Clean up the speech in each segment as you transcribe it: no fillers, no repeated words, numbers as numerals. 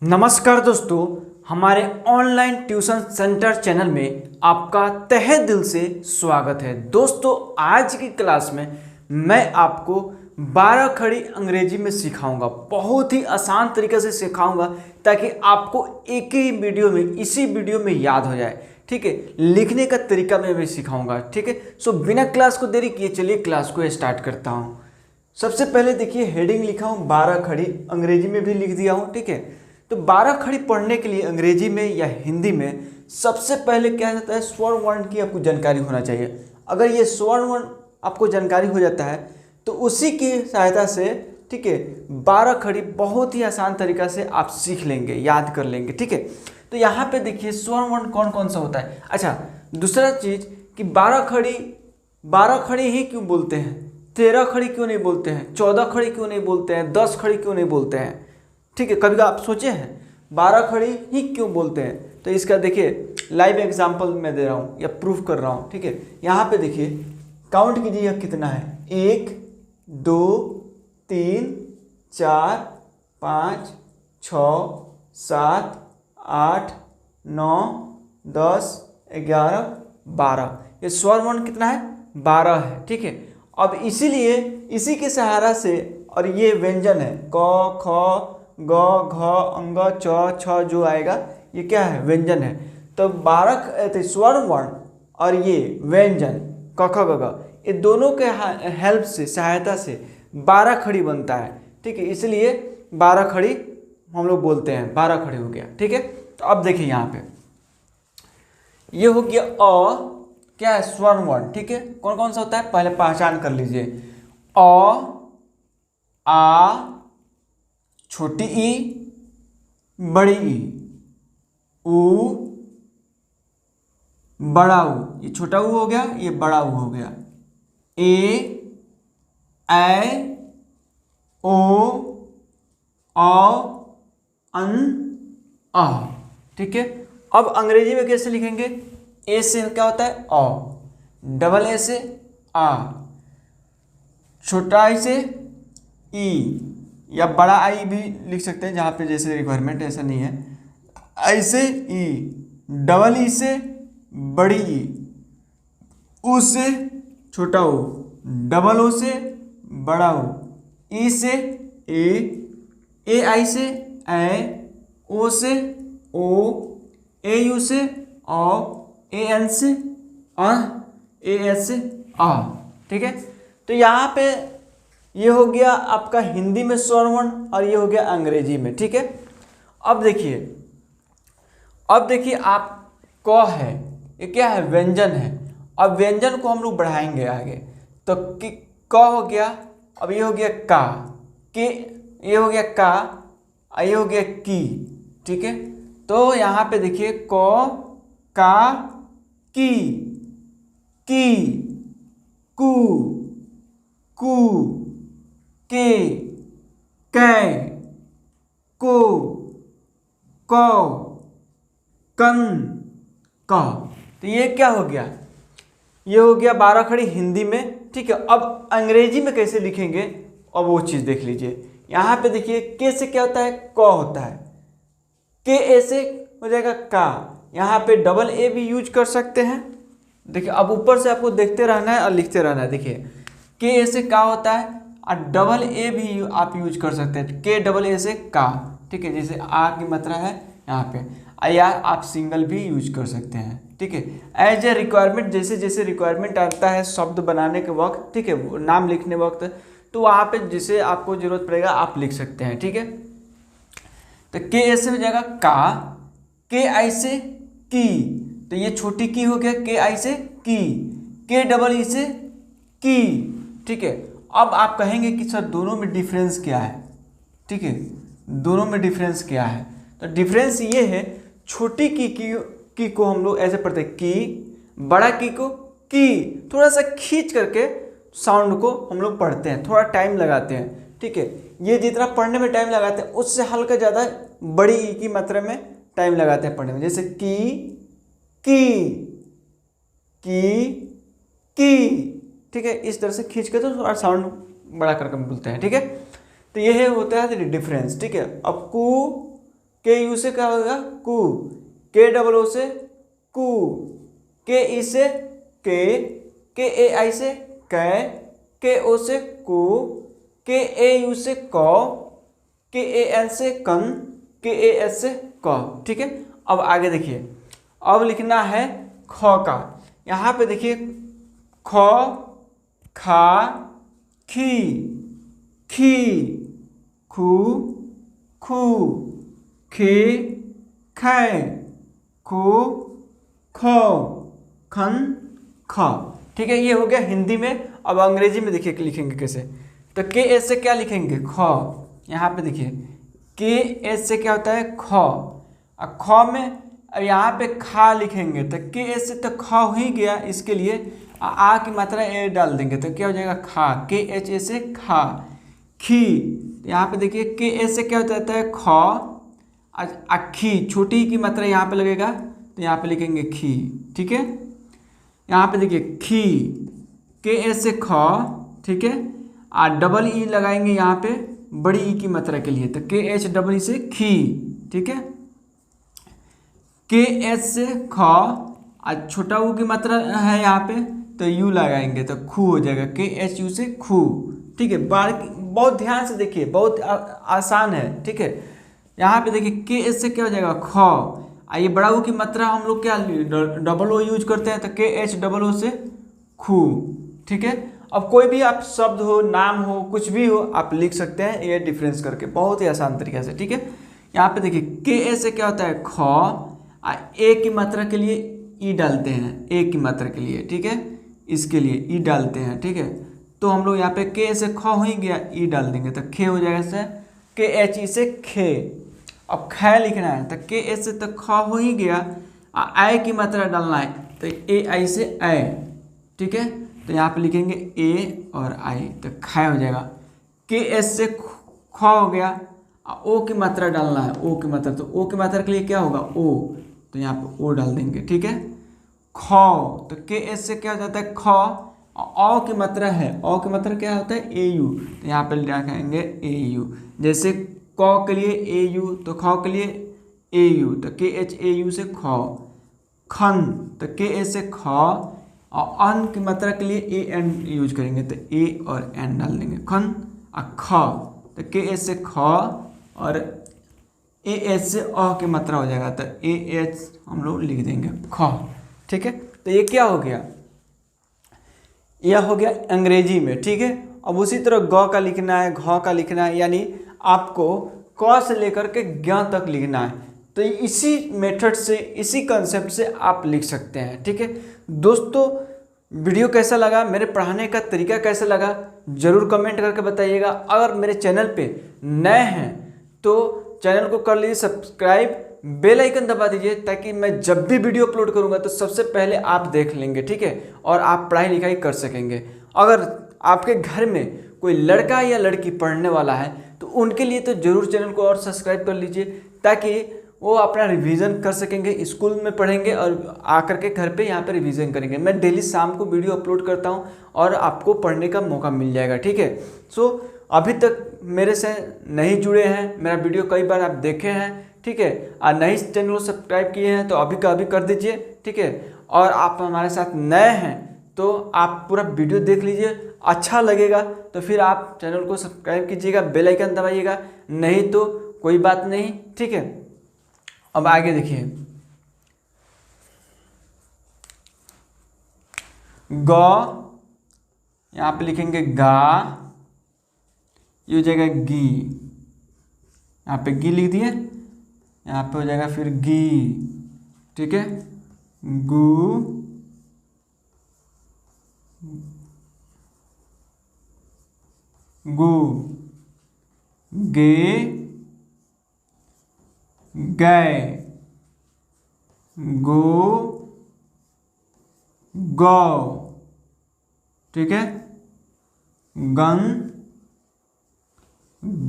नमस्कार दोस्तों, हमारे ऑनलाइन ट्यूशन सेंटर चैनल में आपका तहे दिल से स्वागत है। दोस्तों, आज की क्लास में मैं आपको 12 खड़ी अंग्रेजी में सिखाऊंगा। बहुत ही आसान तरीके से सिखाऊंगा ताकि आपको एक ही वीडियो में, इसी वीडियो में याद हो जाए। ठीक है, लिखने का तरीका मैं भी सिखाऊंगा। ठीक है, सो बिना क्लास को देरी किए चलिए क्लास को स्टार्ट करता हूँ। सबसे पहले देखिए, हेडिंग लिखा हूँ 12 खड़ी, अंग्रेजी में भी लिख दिया हूँ। ठीक है, तो 12 खड़ी पढ़ने के लिए अंग्रेजी में या हिंदी में सबसे पहले क्या जाता है, स्वर्ण वर्ण की आपको जानकारी होना चाहिए। अगर ये स्वर्ण वर्ण आपको जानकारी हो जाता है तो उसी की सहायता से, ठीक है, 12 खड़ी बहुत ही आसान तरीका से आप सीख लेंगे, याद कर लेंगे। ठीक है, तो यहाँ पे देखिए स्वर्ण वर्ण कौन कौन सा होता है। अच्छा, दूसरा चीज कि 12 खड़ी ही क्यों बोलते हैं, 13 खड़ी क्यों नहीं बोलते हैं, 14 खड़ी क्यों नहीं बोलते हैं, 10 खड़ी क्यों नहीं बोलते हैं। ठीक है, कभी आप सोचे हैं 12 खड़ी ही क्यों बोलते हैं? तो इसका देखिए लाइव एग्जांपल मैं दे रहा हूँ या प्रूफ कर रहा हूँ। ठीक है, यहाँ पे देखिए, काउंट कीजिए यह कितना है। 1 2 3 4 5 6 7 8 9 10 11 12। ये स्वर वर्ण कितना है, 12 है। ठीक है, अब इसीलिए इसी के सहारा से, और ये व्यंजन है क ख ग घ अंग च छ जो आएगा, ये क्या है, व्यंजन है। तो 12 स्वर्ण वर्ण और ये व्यंजन क ख ग घ, ये दोनों के हेल्प से, सहायता से 12 खड़ी बनता है। ठीक है, इसलिए 12 खड़ी हम लोग बोलते हैं, 12 खड़ी हो गया। ठीक है, तो अब देखिए यहाँ पे ये हो गया क्या है, स्वर्ण वर्ण। ठीक है, कौन कौन सा होता है पहले पहचान कर लीजिए। अ आ छोटी ई बड़ी ई, ऊ बड़ा ऊ, ये छोटा ऊ हो गया, ये बड़ा ऊ हो गया। ए ओ अन आ। ठीक है, अब अंग्रेजी में कैसे लिखेंगे, ए से क्या होता है अ, डबल ए से आ, छोटा आई से ई, या बड़ा आई भी लिख सकते हैं जहाँ पे जैसे रिक्वायरमेंट, ऐसा नहीं है। आई से ई, डबल ई से बड़ी ई, ऊ से छोटा ऊ, डबल ओ से बड़ा ऊ, ई से ए आई से ए, ओ से ओ, ए यू से औ, ए एन से अ, ए एस से आ। ठीक है, तो यहाँ पे ये हो गया आपका हिंदी में स्वर्ण वर्ण और ये हो गया अंग्रेजी में। ठीक है, अब देखिए आप क है, ये क्या है, व्यंजन है। अब व्यंजन को हम लोग बढ़ाएंगे आगे, तो क हो गया, अब ये हो गया का, के, ये हो गया का, ये हो गया की। ठीक है, तो यहाँ पे देखिए क का की कु कु के कै को कौ कन का। तो ये क्या हो गया, ये हो गया 12 खड़ी हिंदी में। ठीक है, अब अंग्रेजी में कैसे लिखेंगे, अब वो चीज़ देख लीजिए। यहाँ पे देखिए के से क्या होता है, क होता है, के ए से हो जाएगा का। यहाँ पे डबल ए भी यूज कर सकते हैं। देखिए, अब ऊपर से आपको देखते रहना है और लिखते रहना है। देखिए के ए से का होता है, और डबल ए भी आप यूज कर सकते हैं, के डबल ए से का। ठीक है, जैसे आ की मात्रा है यहाँ पे, या आप सिंगल भी यूज कर सकते हैं। ठीक है, एज ए रिक्वायरमेंट, जैसे जैसे रिक्वायरमेंट आता है शब्द बनाने के वक्त, ठीक है, नाम लिखने वक्त, तो वहाँ पे जिसे आपको जरूरत पड़ेगा आप लिख सकते हैं। ठीक है, तो के ए से हो जाएगा का, के आई से की, तो ये छोटी की हो गया, के आई से की, के डबल ई से की। ठीक है, अब आप कहेंगे कि सर दोनों में डिफरेंस क्या है। ठीक है, दोनों में डिफरेंस क्या है, तो डिफरेंस ये है, छोटी की को हम लोग ऐसे पढ़ते हैं की, बड़ा की को की, थोड़ा सा खींच करके साउंड को हम लोग पढ़ते हैं, थोड़ा टाइम लगाते हैं। ठीक है, ये जितना पढ़ने में टाइम लगाते हैं उससे हल्का ज़्यादा बड़ी ई की मात्रा में टाइम लगाते हैं पढ़ने में। जैसे की। ठीक है, इस तरह से खींच के तो थोड़ा साउंड बड़ा करके बोलते हैं। ठीक है, तो ये होता है डिफरेंस। ठीक है, अब कु के यू से क्या होगा कू, के डबल ओ से कू, के ई से के ए आई से कै, के ओ से को, के ए यू से कौ, के ए एन से कन, के ए एस से क। ठीक है, अब आगे देखिए, अब लिखना है ख का। यहाँ पे देखिए ख, खा, खी, खी, खू, खू, खे, खे, खो, खो, खन, ख। ठीक है, ये हो गया हिंदी में। अब अंग्रेजी में देखिए लिखेंगे कैसे। तो के एस से क्या लिखेंगे ख, यहाँ पे देखिए के एस से क्या होता है ख, और ख में अब यहाँ पे खा लिखेंगे तो के एस से तो ख हो ही गया, इसके लिए आ की मात्रा ए डाल देंगे तो क्या हो जाएगा खा, के एच ए से खा। खी, यहाँ पे देखिए के एस से क्या होता है ख, खी छोटी की मात्रा यहाँ पे लगेगा तो यहाँ पे लिखेंगे खी। ठीक है, यहाँ पे देखिए खी, के एस से ख, ठीक है, डबल ई लगाएंगे यहाँ पे बड़ी ई की मात्रा के लिए तो के एच डबल ई से खी। ठीक है, के एस से ख, छोटा ऊ की मात्रा है यहाँ पे तो यू लगाएंगे तो खू हो जाएगा, के एच यू से खू। ठीक है, बहुत ध्यान से देखिए, बहुत आसान है। ठीक है, यहाँ पे देखिए के एस से क्या हो जाएगा ख, ये बड़ा ऊ की मात्रा हम लोग क्या डबल ओ यूज करते हैं तो के एच डबल ओ से खू। ठीक है, अब कोई भी आप शब्द हो, नाम हो, कुछ भी हो आप लिख सकते हैं ये डिफरेंस करके, बहुत ही आसान तरीके से। ठीक है, यहाँ पे देखिए के एस से क्या होता है ख, ए की मात्रा के लिए ई डालते हैं, ए की मात्रा के लिए। ठीक है, इसके लिए ई डालते हैं। ठीक है, तो हम लोग यहाँ पे के से ख हो ही गया, ई डाल देंगे तो खे हो जाएगा से के एच ई से खे। अब ख लिखना है तो के एस से तो ख हो ही गया, आई की मात्रा डालना है तो ए आई से आई। ठीक है, तो यहाँ पे लिखेंगे ए और आई तो ख हो जाएगा, के एस से ख हो गया, ओ की मात्रा डालना है, ओ की मात्रा, तो ओ की मात्रा के लिए क्या होगा ओ, तो यहाँ पे ओ डाल देंगे। ठीक है, ख, तो के एस से क्या हो जाता है ख, औ की मात्रा है, औ की मात्रा क्या होता है ए यू, तो यहाँ पे लिखेंगे ए यू। जैसे क के लिए ए यू तो ख के लिए ए यू तो के एच ए यू से ख। खन, तो के एस से ख, और अन की मात्रा के लिए ए एन यूज करेंगे तो ए और एन डाल देंगे खन। और ख, तो के एस से ख और ए एच से अ की मात्रा हो जाएगा तो ए एच हम लोग लिख देंगे ख। ठीक है, तो ये क्या हो गया, यह हो गया अंग्रेजी में। ठीक है, अब उसी तरह ग का लिखना है, घ का लिखना है, यानी आपको क से लेकर के ज्ञ तक लिखना है। तो इसी मेथड से, इसी कंसेप्ट से आप लिख सकते हैं। ठीक है दोस्तों, वीडियो कैसा लगा, मेरे पढ़ाने का तरीका कैसा लगा ज़रूर कमेंट करके बताइएगा। अगर मेरे चैनल पे नए हैं तो चैनल को कर लीजिए सब्सक्राइब, बेल आइकन दबा दीजिए ताकि मैं जब भी वीडियो अपलोड करूंगा तो सबसे पहले आप देख लेंगे। ठीक है, और आप पढ़ाई लिखाई कर सकेंगे। अगर आपके घर में कोई लड़का या लड़की पढ़ने वाला है तो उनके लिए तो ज़रूर चैनल को और सब्सक्राइब कर लीजिए ताकि वो अपना रिवीजन कर सकेंगे, स्कूल में पढ़ेंगे और आकर के घर पे यहाँ पे रिवीजन करेंगे। मैं डेली शाम को वीडियो अपलोड करता हूँ और आपको पढ़ने का मौका मिल जाएगा। ठीक है, सो अभी तक मेरे से नहीं जुड़े हैं, मेरा वीडियो कई बार आप देखे हैं, ठीक है, और नई चैनल को सब्सक्राइब किए हैं तो अभी का अभी कर दीजिए। ठीक है, और आप हमारे साथ नए हैं तो आप पूरा वीडियो देख लीजिए, अच्छा लगेगा तो फिर आप चैनल को सब्सक्राइब कीजिएगा, बेल आइकन दबाइएगा, नहीं तो कोई बात नहीं। ठीक है, अब आगे देखिए, ग, यहाँ पे लिखेंगे गा, ये हो जाएगा गी, यहाँ पे गी लिख दिए, यहाँ पे हो जाएगा फिर गी। ठीक है, गु, गु, गे, गए, गो, गौ। ठीक है, गन,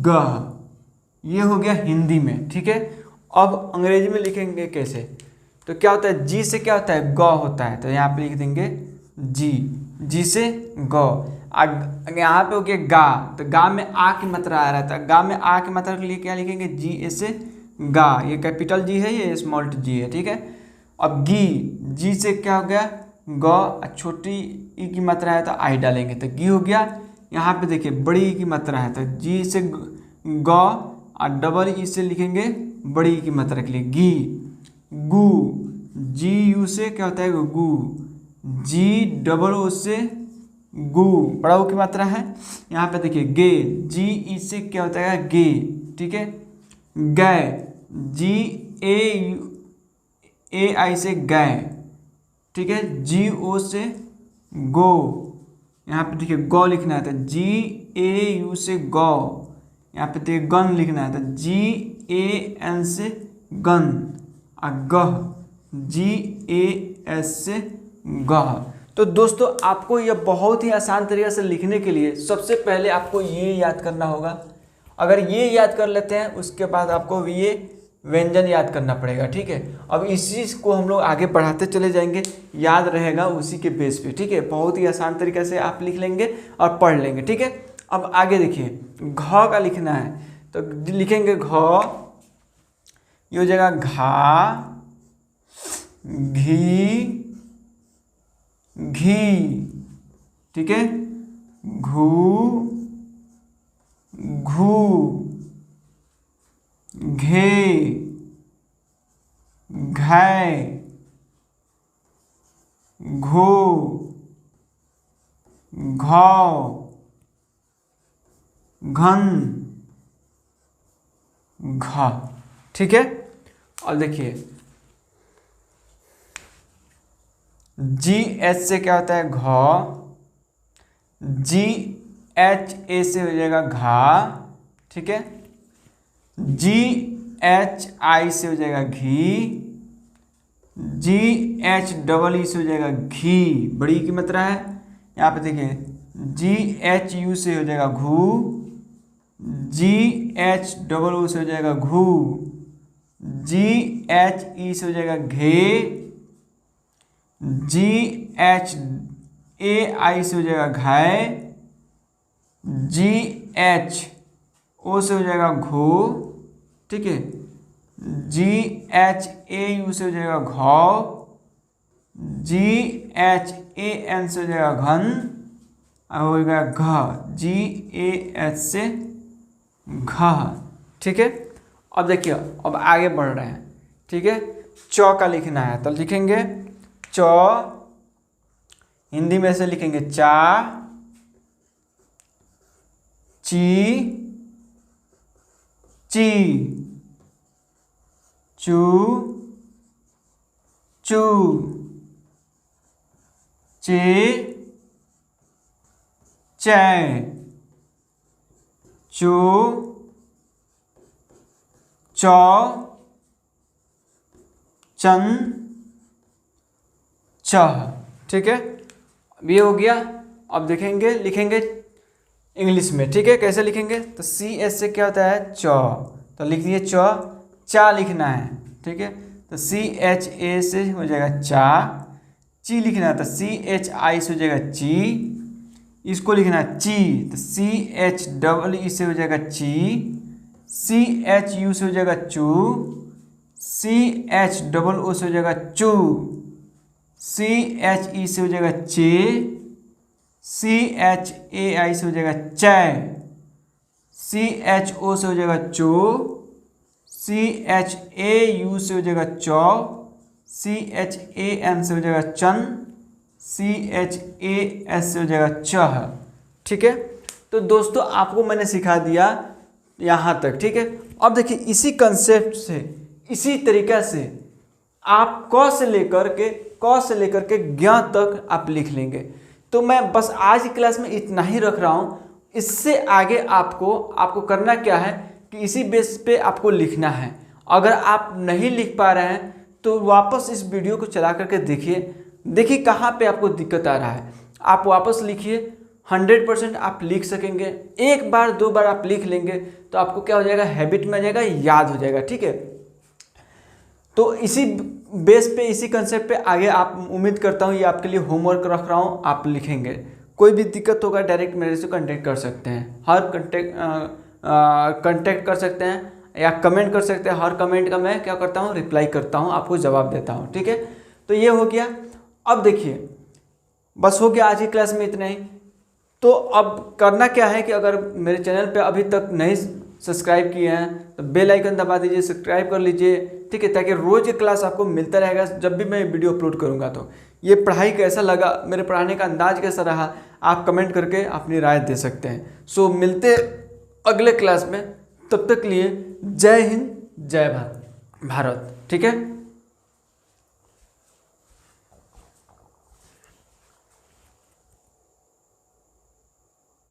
गह। ये हो गया हिंदी में। ठीक है, अब अंग्रेजी में लिखेंगे कैसे, तो क्या होता है जी से क्या होता है ग होता है तो यहाँ पे लिख देंगे जी, जी से ग। यहाँ पे हो गया गा, तो गा में आ की मात्रा आ रहा था, गा में आ की मात्रा के लिए क्या लिखेंगे जी ए से गा, ये कैपिटल जी है, ये स्मॉल जी है, ठीक है। अब गी, जी से क्या हो गया ग, छोटी ई की मात्रा है तो आई डालेंगे तो गी हो गया। यहाँ पे देखिए बड़ी ई की मात्रा है तो जी से ग, और डबल ई से लिखेंगे बड़ी ई की मात्रा के लिए गी। गु, जी यू से क्या होता है गु, जी डबल ओ से गु, बड़ा ओ की मात्रा है। यहाँ पे देखिए गे, जी ई से क्या होता है गे, ठीक है। गै, जी ए आई से गै, ठीक है। जी ओ से गो, यहाँ पे देखिए गौ लिखना है तो जी ए यू से गौ। यहाँ पे देखिए गन लिखना है तो जी ए एन से गन, और गह, जी ए एस से गह। तो दोस्तों आपको यह बहुत ही आसान तरीके से लिखने के लिए सबसे पहले आपको ये याद करना होगा। अगर ये याद कर लेते हैं उसके बाद आपको ये व्यंजन याद करना पड़ेगा, ठीक है। अब इसी को हम लोग आगे बढ़ाते चले जाएंगे, याद रहेगा उसी के बेस पे, ठीक है। बहुत ही आसान तरीके से आप लिख लेंगे और पढ़ लेंगे, ठीक है। अब आगे देखिए घ का लिखना है तो लिखेंगे घ, ये हो जाएगा घा, घी, घी, ठीक है। घू, घू, घे, घै, घो, घौ, घन, घ, ठीक है। और देखिए जी एच से क्या होता है घ, जी एच ए से हो जाएगा घा, ठीक है। जी एच आई से हो जाएगा घी, जी एच डबल ई से हो जाएगा घी, बड़ी की मात्रा है। यहाँ पे देखिए जी एच यू से हो जाएगा घू, जी एच डबल ओ से हो जाएगा घू, जी एच ई से हो जाएगा घे, जी एच ए आई से हो जाएगा घाय, जी एच ओ से हो जाएगा घो, ठीक है। जी एच ए यू से हो जाएगा घौ, जी एच ए एन से हो जाएगा घन, और हो जाएगा घ, जी ए एच से घ, ठीक है। अब देखिए अब आगे बढ़ रहे हैं, ठीक है। च का लिखना है तो लिखेंगे च, हिंदी में से लिखेंगे चा, ची, ची, चू, चू, चे, चै, चो, चौ, चन, चह, ठीक है। अब ये हो गया। अब देखेंगे लिखेंगे इंग्लिश में, ठीक है। कैसे लिखेंगे तो सी एस से क्या होता है चौ, तो लिख दिए चौ, चा लिखना है, ठीक है। तो सी एच ए से हो जाएगा चा, ची लिखना है तो सी एच आई से हो जाएगा ची, इसको लिखना है ची तो सी एच डबल ई से हो जाएगा ची, सी एच यू से हो जाएगा चू, सी एच डबल ओ से हो जाएगा चू, सी एच ई से हो जाएगा चे, सी एच ए आई से हो जाएगा चै, सी एच ओ से हो जाएगा चो, सी एच ए यू से हो जाएगा चौ, सी एच ए एन से हो जाएगा चन, सी एच ए एस से हो जाएगा चह, ठीक है। तो दोस्तों आपको मैंने सिखा दिया यहाँ तक, ठीक है। अब देखिए इसी कंसेप्ट से, इसी तरीका से आप क से लेकर के ज्ञ तक आप लिख लेंगे। तो मैं बस आज की क्लास में इतना ही रख रहा हूँ। इससे आगे आपको करना क्या है कि इसी बेस पे आपको लिखना है। अगर आप नहीं लिख पा रहे हैं तो वापस इस वीडियो को चला करके देखिए कहाँ पे आपको दिक्कत आ रहा है। आप वापस लिखिए, 100% आप लिख सकेंगे। एक बार दो बार आप लिख लेंगे तो आपको क्या हो जाएगा, हैबिट में आ जाएगा, याद हो जाएगा, ठीक है। तो इसी बेस पे, इसी कंसेप्ट पे आगे आप, उम्मीद करता हूँ ये आपके लिए होमवर्क रख रहा हूँ, आप लिखेंगे। कोई भी दिक्कत होगा डायरेक्ट मेरे से कांटेक्ट कर सकते हैं, कांटेक्ट कर सकते हैं। या कमेंट कर सकते हैं। हर कमेंट का मैं क्या करता हूँ, रिप्लाई करता हूँ, आपको जवाब देता हूँ। ठीक है, तो ये हो गया। अब देखिए, बस हो गया आज की क्लास में इतना ही। तो अब करना क्या है कि अगर मेरे चैनल पे अभी तक नहीं सब्सक्राइब किए हैं तो बेल आइकन दबा दीजिए, सब्सक्राइब कर लीजिए। ठीक है, ताकि रोज़ की क्लास आपको मिलता रहेगा जब भी मैं वीडियो अपलोड करूँगा। तो ये पढ़ाई कैसा लगा, मेरे पढ़ाने का अंदाज कैसा रहा, आप कमेंट करके अपनी राय दे सकते हैं। सो मिलते अगले क्लास में, तब तक लिए जय हिंद जय भारत। ठीक है।